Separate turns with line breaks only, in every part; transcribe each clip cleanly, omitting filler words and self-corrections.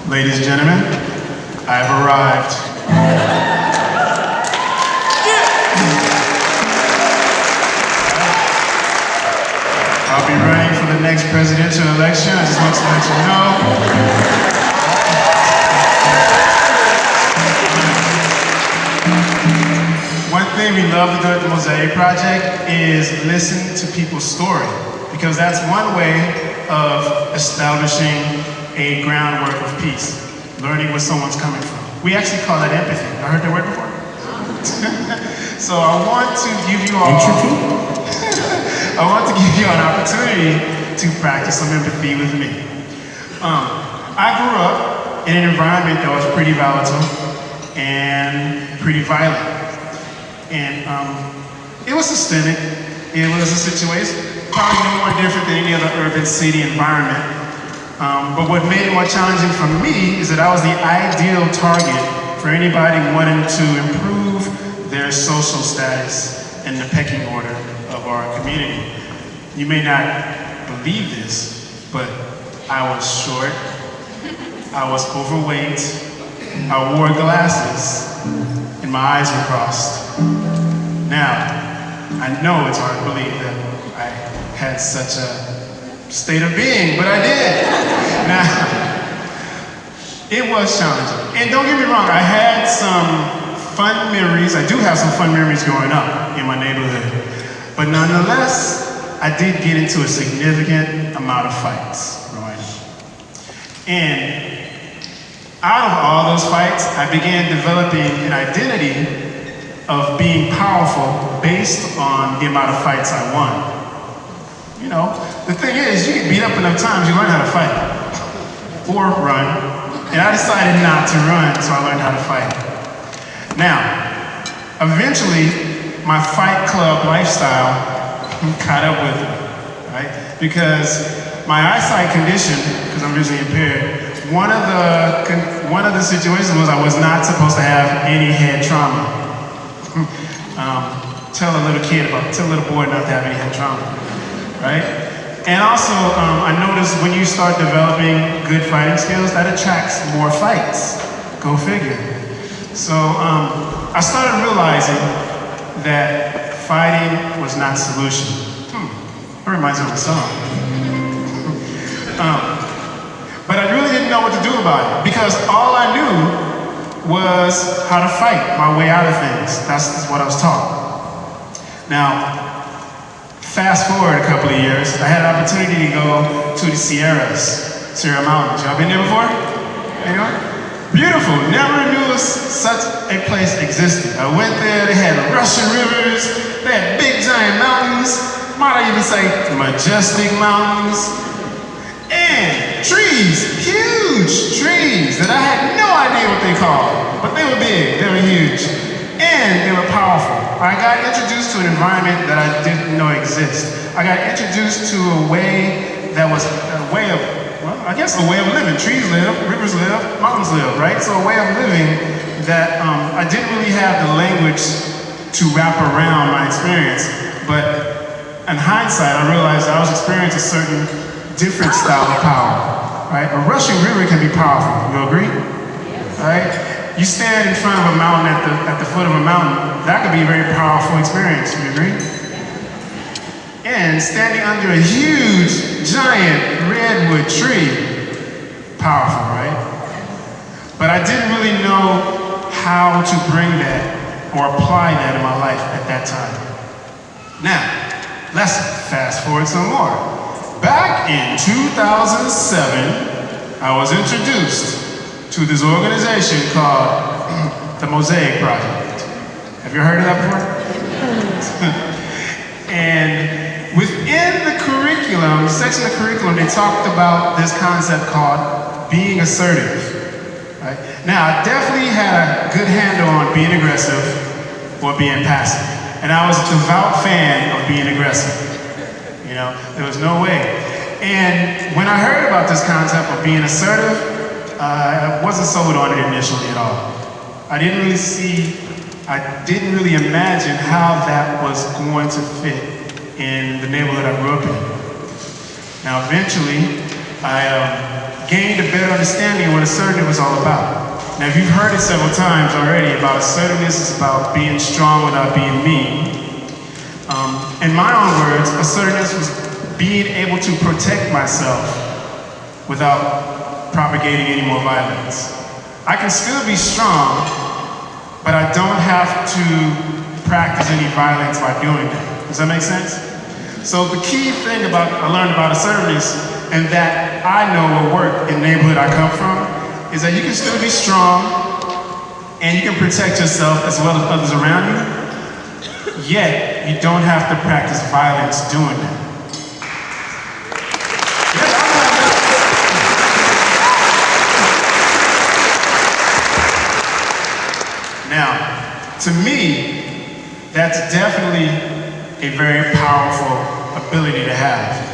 Ladies and gentlemen, I've arrived. I'll be running for the next presidential election. I just want to let you know. One thing we love to do at the Mosaic Project is listen to people's story, because that's one way of establishing a groundwork of peace, learning where someone's coming from. We actually call that empathy. I heard that word before? So I want to give you all I want to give you an opportunity to practice some empathy with me. I grew up in an environment that was pretty volatile and pretty violent. And it was systemic. It was a situation probably no more different than any other urban city environment. But what made it more challenging for me is that I was the ideal target for anybody wanting to improve their social status in the pecking order of our community. You may not believe this, but I was short, I was overweight, I wore glasses, and my eyes were crossed. Now, I know it's hard to believe that I had such a state of being, but I did. Now, it was challenging. And don't get me wrong, I had some fun memories. I do have some fun memories growing up in my neighborhood. But nonetheless, I did get into a significant amount of fights growing up. And out of all those fights, I began developing an identity of being powerful based on the amount of fights I won. You know, the thing is, you get beat up enough times, you learn how to fight. Or run. And I decided not to run, so I learned how to fight. Now, eventually, my fight club lifestyle caught up with me, right? Because my eyesight condition, because I'm visually impaired, one of the situations was I was not supposed to have any head trauma. Tell a little boy not to have any head trauma, right? And also, I noticed when you start developing good fighting skills, that attracts more fights. Go figure. So I started realizing that fighting was not the solution. That reminds me of a song. But I really didn't know what to do about it, because all I knew was how to fight my way out of things. That's what I was taught. Now, fast forward a couple of years, I had an opportunity to go to the Sierra Mountains. Y'all been there before? Anyone? Beautiful. Never knew such a place existed. I went there, they had rushing rivers, they had big giant mountains, might I even say majestic mountains, and trees, huge trees that I had no idea what they called, but they were big, they were huge, and they were powerful. I got introduced to an environment that I didn't know existed. I got introduced to a way that was a way of, well, I guess a way of living. Trees live, rivers live, mountains live, right? So a way of living that I didn't really have the language to wrap around my experience. But in hindsight, I realized I was experiencing a certain different style of power, right? A rushing river can be powerful, you agree? Right? You stand in front of a mountain at the foot of a mountain, that could be a very powerful experience, you agree? And standing under a huge, giant redwood tree, powerful, right? But I didn't really know how to bring that or apply that in my life at that time. Now, let's fast forward some more. Back in 2007, I was introduced to this organization called the Mosaic Project. Have you heard of that before? And within the curriculum, section of the curriculum, they talked about this concept called being assertive. Right? Now, I definitely had a good handle on being aggressive or being passive. And I was a devout fan of being aggressive. You know, there was no way. And when I heard about this concept of being assertive, I wasn't sold on it initially at all. I didn't really imagine how that was going to fit in the neighborhood I grew up in. Now, eventually, I gained a better understanding of what assertiveness was all about. Now, if you've heard it several times already about assertiveness is about being strong without being mean. In my own words, assertiveness was being able to protect myself without propagating any more violence. I can still be strong, but I don't have to practice any violence by doing that. Does that make sense? So the key thing I learned about assertiveness, and that I know will work in the neighborhood I come from, is that you can still be strong and you can protect yourself as well as others around you, yet you don't have to practice violence doing that. Now, to me, that's definitely a very powerful ability to have.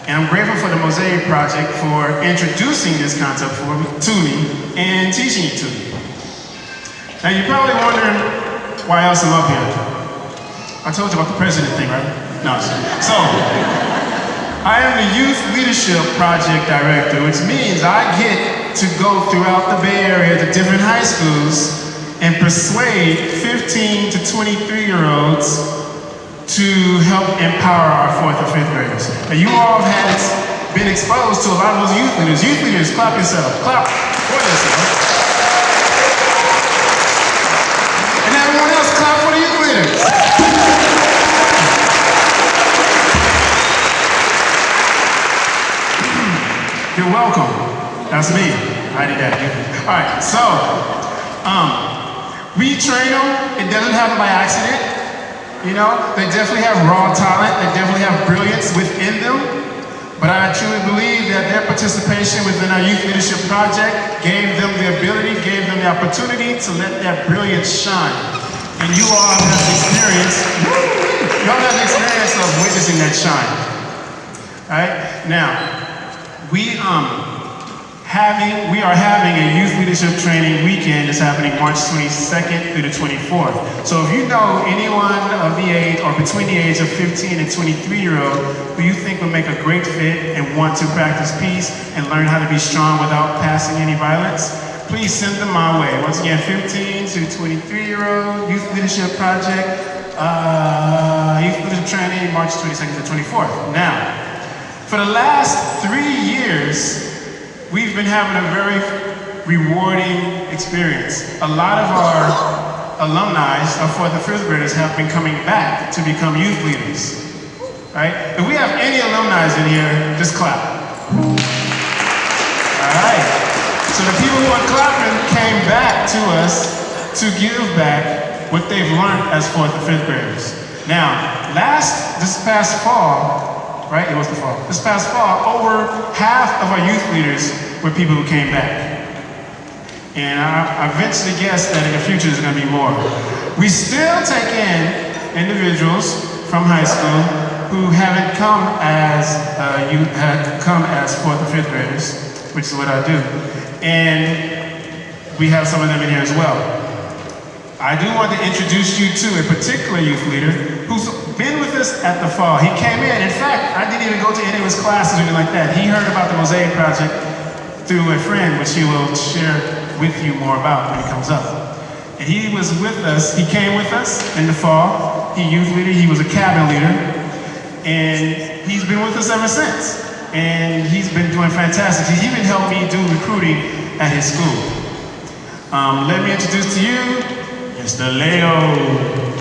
And I'm grateful for the Mosaic Project for introducing this concept to me and teaching it to me. Now, you're probably wondering why else I'm up here. I told you about the president thing, right? No. So, I am the Youth Leadership Project Director, which means I get to go throughout the Bay Area to different high schools and persuade 15 to 23-year-olds to help empower our 4th or 5th graders. Now, you all have been exposed to a lot of those youth leaders. Youth leaders, clap yourself. Clap for yourself. And everyone else, clap for the youth leaders. You're welcome. That's me. I did that. All right, so, we train them. It doesn't happen by accident. You know, they definitely have raw talent. They definitely have brilliance within them. But I truly believe that their participation within our Youth Leadership Project gave them the ability, gave them the opportunity to let that brilliance shine. And you all have the experience, of witnessing that shine. All right? Now, we are having a youth leadership training weekend that's happening March 22nd through the 24th. So if you know anyone of the age or between the age of 15 and 23-year-old who you think would make a great fit and want to practice peace and learn how to be strong without passing any violence, please send them my way. Once again, 15 to 23-year-old Youth Leadership Project, Youth Leadership Training, March 22nd to 24th. Now, for the last 3 years, we've been having a very rewarding experience. A lot of our alumni, our 4th and 5th graders, have been coming back to become youth leaders, right? If we have any alumni in here, just clap. All right. So the people who are clapping came back to us to give back what they've learned as 4th and 5th graders. Now, this past fall, right? It was the fall. This past fall, over half of our youth leaders were people who came back. And I eventually guess that in the future there's going to be more. We still take in individuals from high school who haven't come as 4th or 5th graders, which is what I do. And we have some of them in here as well. I do want to introduce you to a particular youth leader who's been with us at the fall. He came in fact, I didn't even go to any of his classes or anything like that. He heard about the Mosaic Project through a friend, which he will share with you more about when he comes up. And he was with us, he came with us in the fall. He youth leader, he was a cabin leader. And he's been with us ever since. And he's been doing fantastic. He even helped me do recruiting at his school. Let me introduce to you Mr. Leo.